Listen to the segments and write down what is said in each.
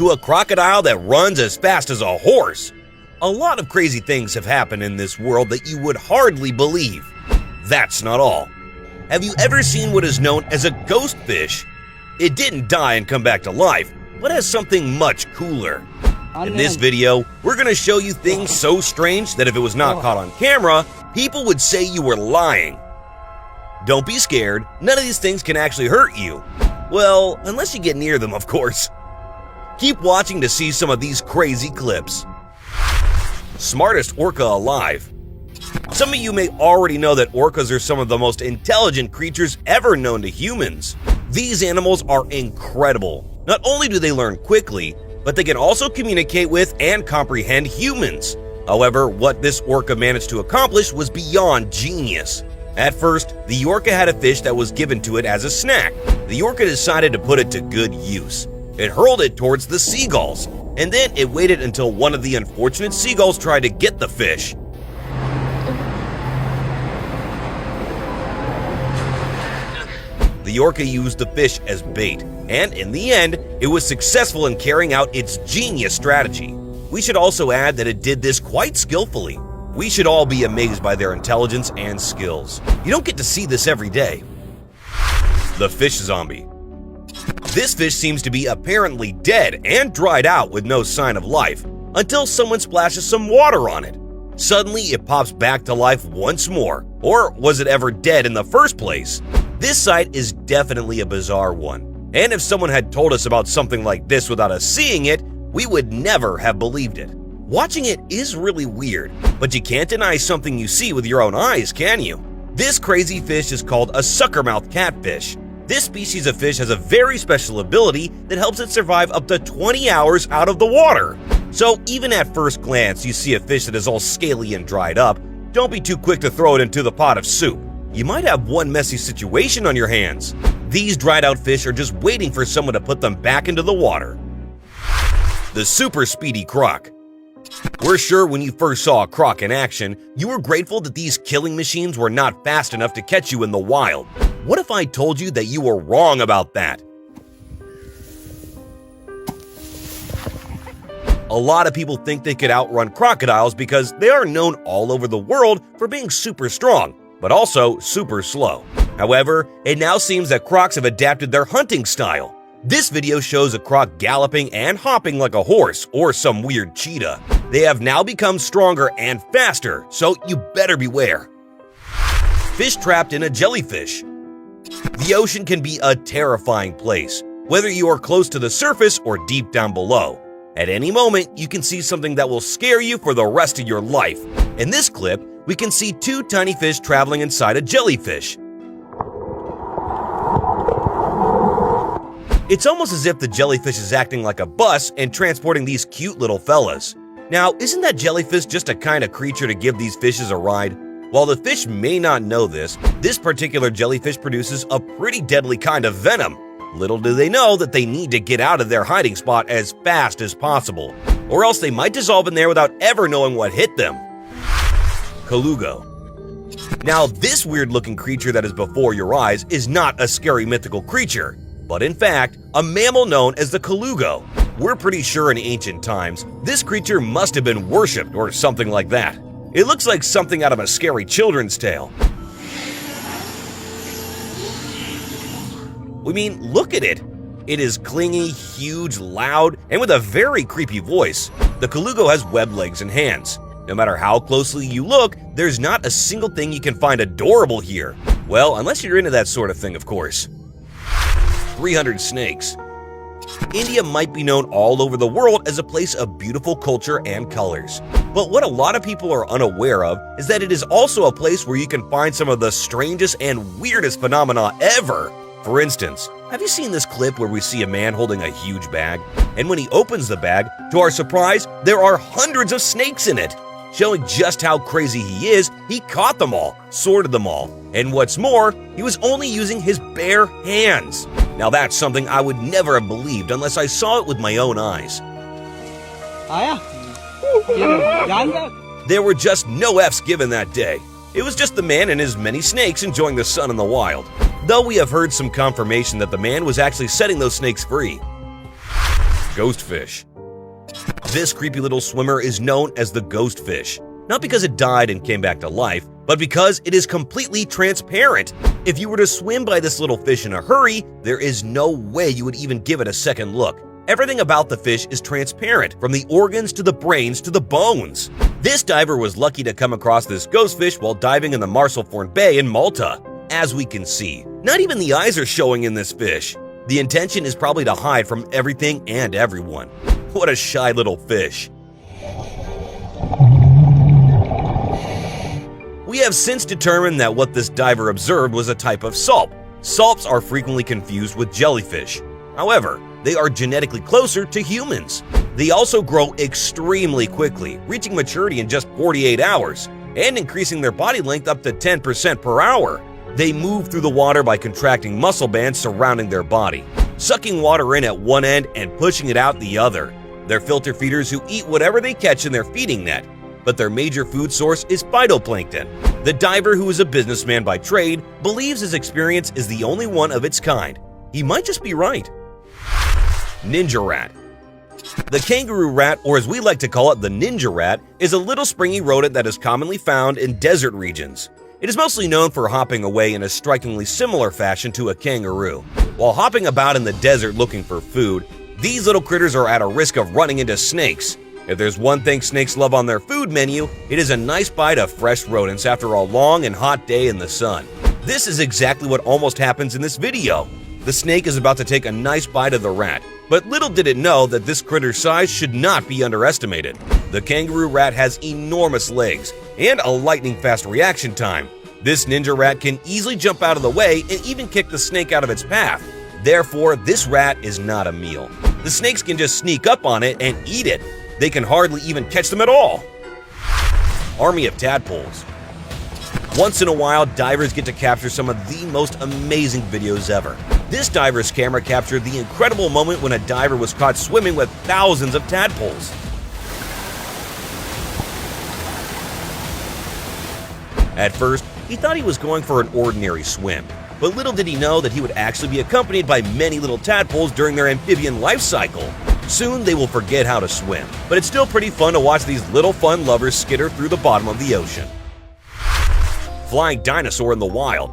to a crocodile that runs as fast as a horse. A lot of crazy things have happened in this world that you would hardly believe. That's not all. Have you ever seen what is known as a ghost fish? It didn't die and come back to life, but has something much cooler. In this video, we're going to show you things so strange that if it was not caught on camera, people would say you were lying. Don't be scared, none of these things can actually hurt you. Well, unless you get near them, of course. Keep watching to see some of these crazy clips. Smartest orca alive. Some of you may already know that orcas are some of the most intelligent creatures ever known to humans. These animals are incredible. Not only do they learn quickly, but they can also communicate with and comprehend humans. However, what this orca managed to accomplish was beyond genius. At first, the orca had a fish that was given to it as a snack. The orca decided to put it to good use. It hurled it towards the seagulls, and then it waited until one of the unfortunate seagulls tried to get the fish. The orca used the fish as bait, and in the end, it was successful in carrying out its genius strategy. We should also add that it did this quite skillfully. We should all be amazed by their intelligence and skills. You don't get to see this every day. The fish zombie. This fish seems to be apparently dead and dried out with no sign of life until someone splashes some water on it. Suddenly, it pops back to life once more. Or was it ever dead in the first place? This sight is definitely a bizarre one, and if someone had told us about something like this without us seeing it, we would never have believed it. Watching it is really weird, but you can't deny something you see with your own eyes, can you? This crazy fish is called a suckermouth catfish. This species of fish has a very special ability that helps it survive up to 20 hours out of the water. So even at first glance you see a fish that is all scaly and dried up, don't be too quick to throw it into the pot of soup. You might have one messy situation on your hands. These dried out fish are just waiting for someone to put them back into the water. The super speedy croc. We're sure when you first saw a croc in action, you were grateful that these killing machines were not fast enough to catch you in the wild. What if I told you that you were wrong about that? A lot of people think they could outrun crocodiles because they are known all over the world for being super strong, but also super slow. However, it now seems that crocs have adapted their hunting style. This video shows a croc galloping and hopping like a horse or some weird cheetah. They have now become stronger and faster, so you better beware. Fish trapped in a jellyfish. The ocean can be a terrifying place, whether you are close to the surface or deep down below. At any moment, you can see something that will scare you for the rest of your life. In this clip, we can see two tiny fish traveling inside a jellyfish. It's almost as if the jellyfish is acting like a bus and transporting these cute little fellas. Now, isn't that jellyfish just a kind of creature to give these fishes a ride? While the fish may not know this particular jellyfish produces a pretty deadly kind of venom. Little do they know that they need to get out of their hiding spot as fast as possible, or else they might dissolve in there without ever knowing what hit them. Colugo. Now, this weird-looking creature that is before your eyes is not a scary mythical creature, but in fact, a mammal known as the colugo. We're pretty sure in ancient times, this creature must have been worshipped or something like that. It looks like something out of a scary children's tale. I mean, look at it. It is clingy, huge, loud, and with a very creepy voice. The colugo has webbed legs and hands. No matter how closely you look, there's not a single thing you can find adorable here. Well, unless you're into that sort of thing, of course. 300 snakes. India might be known all over the world as a place of beautiful culture and colors. But what a lot of people are unaware of is that it is also a place where you can find some of the strangest and weirdest phenomena ever. For instance, have you seen this clip where we see a man holding a huge bag? And when he opens the bag, to our surprise, there are hundreds of snakes in it. Showing just how crazy he is, he caught them all, sorted them all, and what's more, he was only using his bare hands. Now that's something I would never have believed unless I saw it with my own eyes. There were just no F's given that day. It was just the man and his many snakes enjoying the sun in the wild. Though we have heard some confirmation that the man was actually setting those snakes free. Ghostfish. This creepy little swimmer is known as the ghostfish, not because it died and came back to life, but because it is completely transparent. If you were to swim by this little fish in a hurry, there is no way you would even give it a second look. Everything about the fish is transparent, from the organs to the brains to the bones. This diver was lucky to come across this ghostfish while diving in the Marsalforn Bay in Malta. As we can see, not even the eyes are showing in this fish. The intention is probably to hide from everything and everyone. What a shy little fish. We have since determined that what this diver observed was a type of salp. Salps are frequently confused with jellyfish. However, they are genetically closer to humans. They also grow extremely quickly, reaching maturity in just 48 hours, and increasing their body length up to 10% per hour. They move through the water by contracting muscle bands surrounding their body, sucking water in at one end and pushing it out the other. They're filter feeders who eat whatever they catch in their feeding net, but their major food source is phytoplankton. The diver, who is a businessman by trade, believes his experience is the only one of its kind. He might just be right. Ninja rat. The kangaroo rat, or as we like to call it, the ninja rat, is a little springy rodent that is commonly found in desert regions. It is mostly known for hopping away in a strikingly similar fashion to a kangaroo. While hopping about in the desert looking for food, these little critters are at a risk of running into snakes. If there's one thing snakes love on their food menu, it is a nice bite of fresh rodents after a long and hot day in the sun. This is exactly what almost happens in this video. The snake is about to take a nice bite of the rat, but little did it know that this critter's size should not be underestimated. The kangaroo rat has enormous legs and a lightning-fast reaction time. This ninja rat can easily jump out of the way and even kick the snake out of its path. Therefore, this rat is not a meal. The snakes can just sneak up on it and eat it. They can hardly even catch them at all. Army of tadpoles. Once in a while, divers get to capture some of the most amazing videos ever. This diver's camera captured the incredible moment when a diver was caught swimming with thousands of tadpoles. At first, he thought he was going for an ordinary swim, but little did he know that he would actually be accompanied by many little tadpoles during their amphibian life cycle. Soon they will forget how to swim, but it's still pretty fun to watch these little fun lovers skitter through the bottom of the ocean. Flying dinosaur in the wild.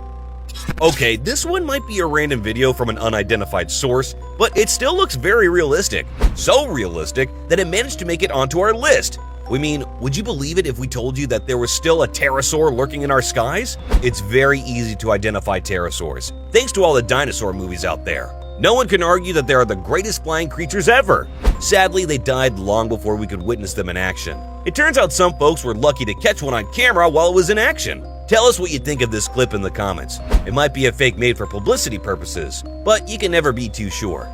Okay, this one might be a random video from an unidentified source, but it still looks very realistic. So realistic that it managed to make it onto our list. We mean, would you believe it if we told you that there was still a pterosaur lurking in our skies? It's very easy to identify pterosaurs, thanks to all the dinosaur movies out there. No one can argue that they are the greatest flying creatures ever. Sadly, they died long before we could witness them in action. It turns out some folks were lucky to catch one on camera while it was in action. Tell us what you think of this clip in the comments. It might be a fake made for publicity purposes, but you can never be too sure.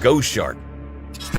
Ghost shark.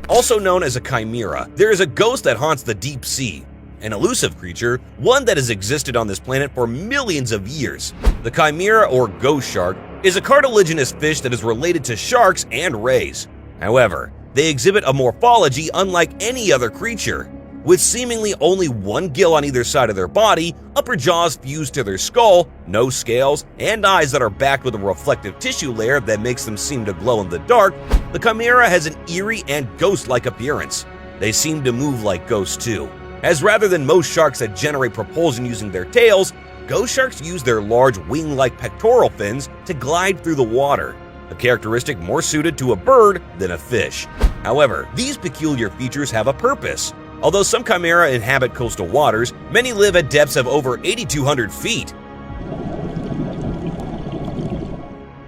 Also known as a chimera, there is a ghost that haunts the deep sea. An elusive creature, one that has existed on this planet for millions of years. The chimera, or ghost shark, is a cartilaginous fish that is related to sharks and rays. However, they exhibit a morphology unlike any other creature. With seemingly only one gill on either side of their body, upper jaws fused to their skull, no scales, and eyes that are backed with a reflective tissue layer that makes them seem to glow in the dark, the chimera has an eerie and ghost-like appearance. They seem to move like ghosts too, as rather than most sharks that generate propulsion using their tails, ghost sharks use their large wing-like pectoral fins to glide through the water, a characteristic more suited to a bird than a fish. However, these peculiar features have a purpose. Although some chimera inhabit coastal waters, many live at depths of over 8,200 feet.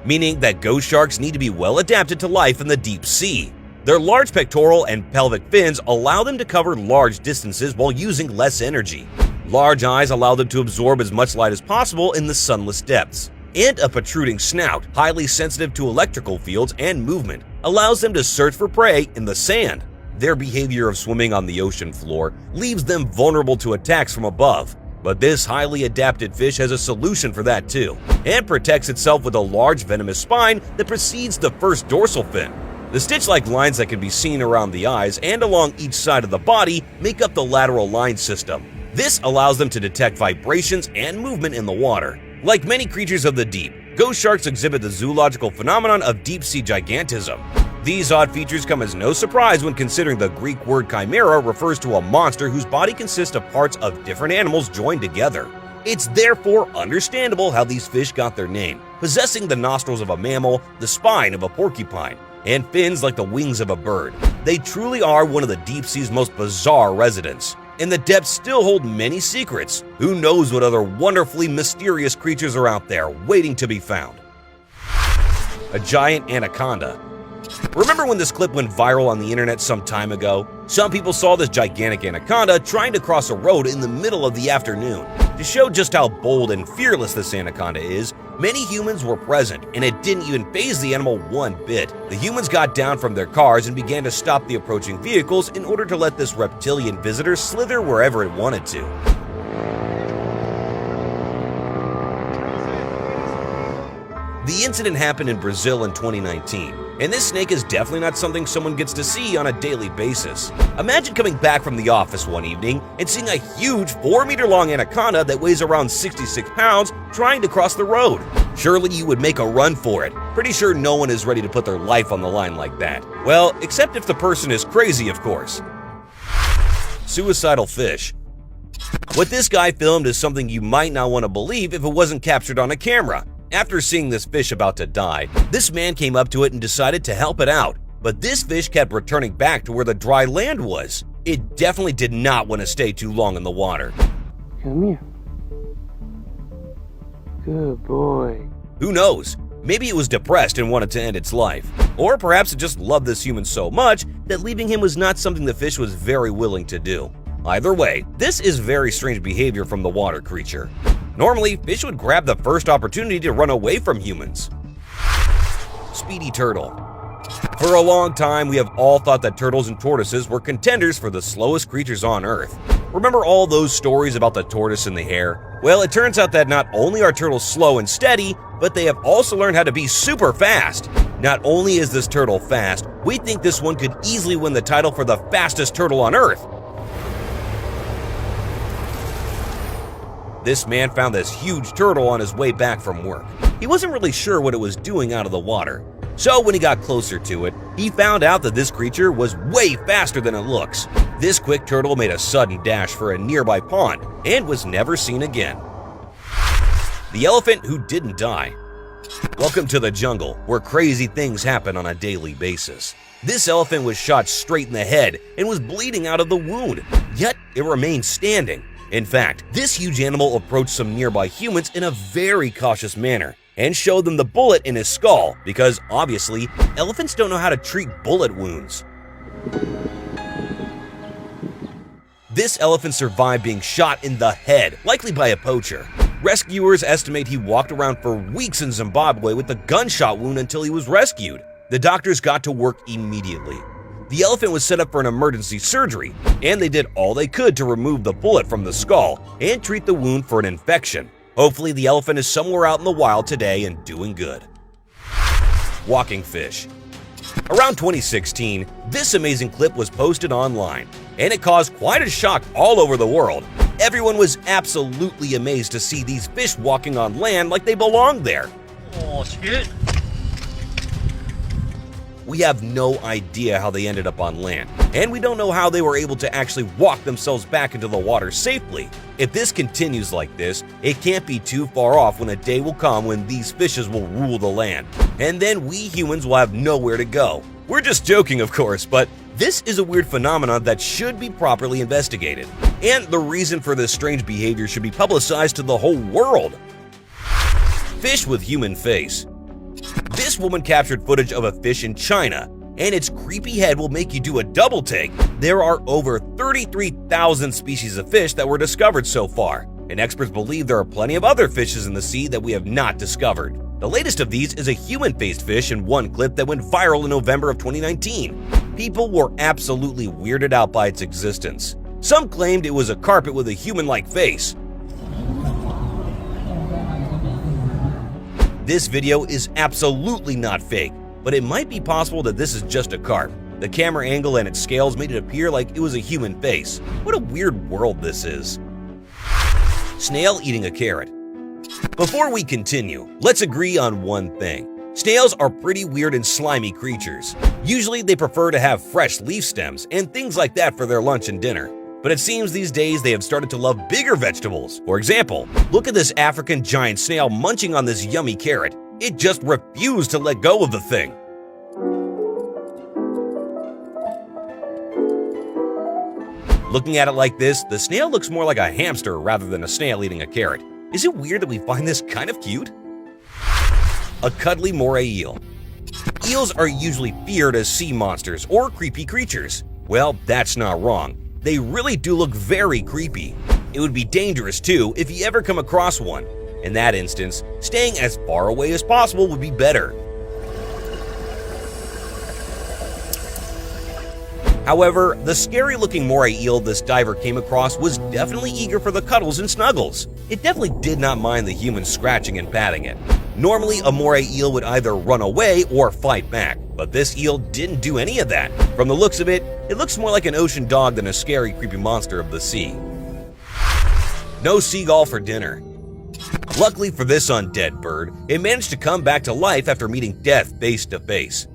Meaning that ghost sharks need to be well adapted to life in the deep sea. Their large pectoral and pelvic fins allow them to cover large distances while using less energy. Large eyes allow them to absorb as much light as possible in the sunless depths. And a protruding snout, highly sensitive to electrical fields and movement, allows them to search for prey in the sand. Their behavior of swimming on the ocean floor leaves them vulnerable to attacks from above. But this highly adapted fish has a solution for that too, and protects itself with a large venomous spine that precedes the first dorsal fin. The stitch-like lines that can be seen around the eyes and along each side of the body make up the lateral line system. This allows them to detect vibrations and movement in the water. Like many creatures of the deep, ghost sharks exhibit the zoological phenomenon of deep-sea gigantism. These odd features come as no surprise when considering the Greek word chimera refers to a monster whose body consists of parts of different animals joined together. It's therefore understandable how these fish got their name, possessing the nostrils of a mammal, the spine of a porcupine, and fins like the wings of a bird. They truly are one of the deep sea's most bizarre residents, and the depths still hold many secrets. Who knows what other wonderfully mysterious creatures are out there waiting to be found. A giant anaconda. Remember when this clip went viral on the internet some time ago? Some people saw this gigantic anaconda trying to cross a road in the middle of the afternoon. To show just how bold and fearless this anaconda is, many humans were present, and it didn't even faze the animal one bit. The humans got down from their cars and began to stop the approaching vehicles in order to let this reptilian visitor slither wherever it wanted to. The incident happened in Brazil in 2019, and this snake is definitely not something someone gets to see on a daily basis. Imagine coming back from the office one evening and seeing a huge 4-meter-long anaconda that weighs around 66 pounds trying to cross the road. Surely you would make a run for it. Pretty sure no one is ready to put their life on the line like that. Well, except if the person is crazy, of course. Suicidal fish. What this guy filmed is something you might not want to believe if it wasn't captured on a camera. After seeing this fish about to die, this man came up to it and decided to help it out. But this fish kept returning back to where the dry land was. It definitely did not want to stay too long in the water. Come here. Good boy. Who knows? Maybe it was depressed and wanted to end its life. Or perhaps it just loved this human so much that leaving him was not something the fish was very willing to do. Either way, this is very strange behavior from the water creature. Normally, fish would grab the first opportunity to run away from humans. Speedy turtle. For a long time, we have all thought that turtles and tortoises were contenders for the slowest creatures on Earth. Remember all those stories about the tortoise and the hare? Well, it turns out that not only are turtles slow and steady, but they have also learned how to be super fast. Not only is this turtle fast, we think this one could easily win the title for the fastest turtle on Earth. This man found this huge turtle on his way back from work. He wasn't really sure what it was doing out of the water. So when he got closer to it, he found out that this creature was way faster than it looks. This quick turtle made a sudden dash for a nearby pond and was never seen again. The elephant who didn't die. Welcome to the jungle, where crazy things happen on a daily basis. This elephant was shot straight in the head and was bleeding out of the wound, yet it remained standing. In fact, this huge animal approached some nearby humans in a very cautious manner and showed them the bullet in his skull because, obviously, elephants don't know how to treat bullet wounds. This elephant survived being shot in the head, likely by a poacher. Rescuers estimate he walked around for weeks in Zimbabwe with a gunshot wound until he was rescued. The doctors got to work immediately. The elephant was set up for an emergency surgery, and they did all they could to remove the bullet from the skull and treat the wound for an infection. Hopefully, the elephant is somewhere out in the wild today and doing good. Walking fish. Around 2016, this amazing clip was posted online, and it caused quite a shock all over the world. Everyone was absolutely amazed to see these fish walking on land like they belonged there. Oh, shit. We have no idea how they ended up on land, and we don't know how they were able to actually walk themselves back into the water safely. If this continues like this, it can't be too far off when a day will come when these fishes will rule the land, and then we humans will have nowhere to go. We're just joking, of course, but this is a weird phenomenon that should be properly investigated, and the reason for this strange behavior should be publicized to the whole world. Fish with human face. This woman captured footage of a fish in China, and its creepy head will make you do a double take. There are over 33,000 species of fish that were discovered so far, and experts believe there are plenty of other fishes in the sea that we have not discovered. The latest of these is a human-faced fish in one clip that went viral in November of 2019. People were absolutely weirded out by its existence. Some claimed it was a carpet with a human-like face. This video is absolutely not fake, but it might be possible that this is just a carp. The camera angle and its scales made it appear like it was a human face. What a weird world this is. Snail eating a carrot. Before we continue, let's agree on one thing. Snails are pretty weird and slimy creatures. Usually they prefer to have fresh leaf stems and things like that for their lunch and dinner. But it seems these days they have started to love bigger vegetables. For example, look at this African giant snail munching on this yummy carrot. It just refused to let go of the thing. Looking at it like this, the snail looks more like a hamster rather than a snail eating a carrot. Is it weird that we find this kind of cute? A cuddly moray eel. Eels are usually feared as sea monsters or creepy creatures. Well, that's not wrong. They really do look very creepy. It would be dangerous too if you ever come across one. In that instance, staying as far away as possible would be better. However, the scary-looking moray eel this diver came across was definitely eager for the cuddles and snuggles. It definitely did not mind the humans scratching and patting it. Normally, a moray eel would either run away or fight back, but this eel didn't do any of that. From the looks of it, it looks more like an ocean dog than a scary, creepy monster of the sea. No seagull for dinner. Luckily for this undead bird, it managed to come back to life after meeting death face to face.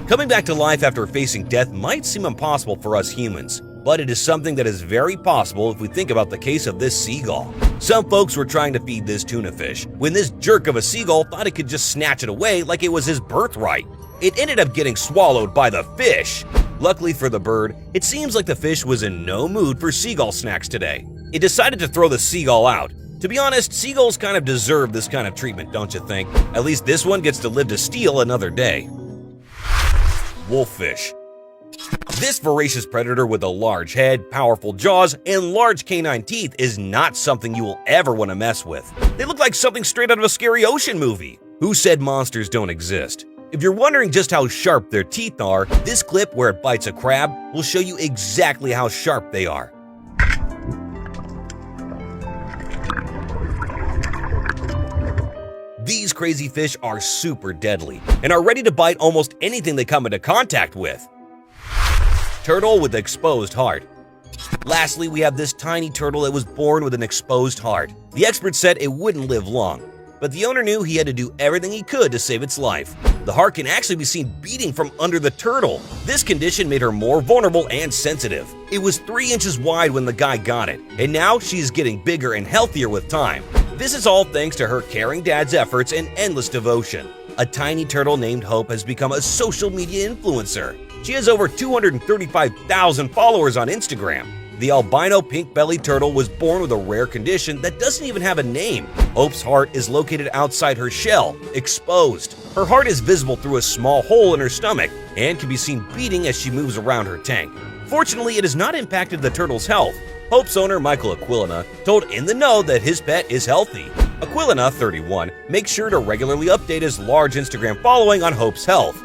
Coming back to life after facing death might seem impossible for us humans, but it is something that is very possible if we think about the case of this seagull. Some folks were trying to feed this tuna fish, when this jerk of a seagull thought it could just snatch it away like it was his birthright. It ended up getting swallowed by the fish. Luckily for the bird, it seems like the fish was in no mood for seagull snacks today. It decided to throw the seagull out. To be honest, seagulls kind of deserve this kind of treatment, don't you think? At least this one gets to live to steal another day. Wolffish. This voracious predator with a large head, powerful jaws, and large canine teeth is not something you will ever want to mess with. They look like something straight out of a scary ocean movie. Who said monsters don't exist? If you're wondering just how sharp their teeth are, this clip where it bites a crab will show you exactly how sharp they are. These crazy fish are super deadly and are ready to bite almost anything they come into contact with. Turtle with exposed heart. Lastly, we have this tiny turtle that was born with an exposed heart. The experts said it wouldn't live long, but the owner knew he had to do everything he could to save its life. The heart can actually be seen beating from under the turtle. This condition made her more vulnerable and sensitive. It was 3 inches wide when the guy got it, and now she is getting bigger and healthier with time. This is all thanks to her caring dad's efforts and endless devotion. A tiny turtle named Hope has become a social media influencer. She has over 235,000 followers on Instagram. The albino pink-bellied turtle was born with a rare condition that doesn't even have a name. Hope's heart is located outside her shell, exposed. Her heart is visible through a small hole in her stomach and can be seen beating as she moves around her tank. Fortunately, it has not impacted the turtle's health. Hope's owner, Michael Aquilina, told In the Know that his pet is healthy. Aquilina, 31, makes sure to regularly update his large Instagram following on Hope's health.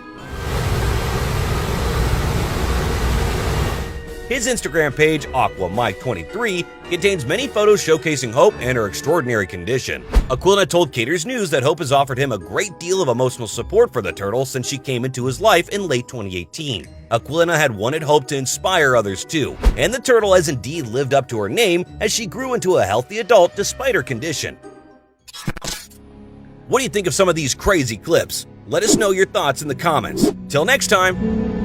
His Instagram page, AquaMike23, contains many photos showcasing Hope and her extraordinary condition. Aquilina told Cater's News that Hope has offered him a great deal of emotional support for the turtle since she came into his life in late 2018. Aquilina had wanted Hope to inspire others too, and the turtle has indeed lived up to her name as she grew into a healthy adult despite her condition. What do you think of some of these crazy clips? Let us know your thoughts in the comments. Till next time!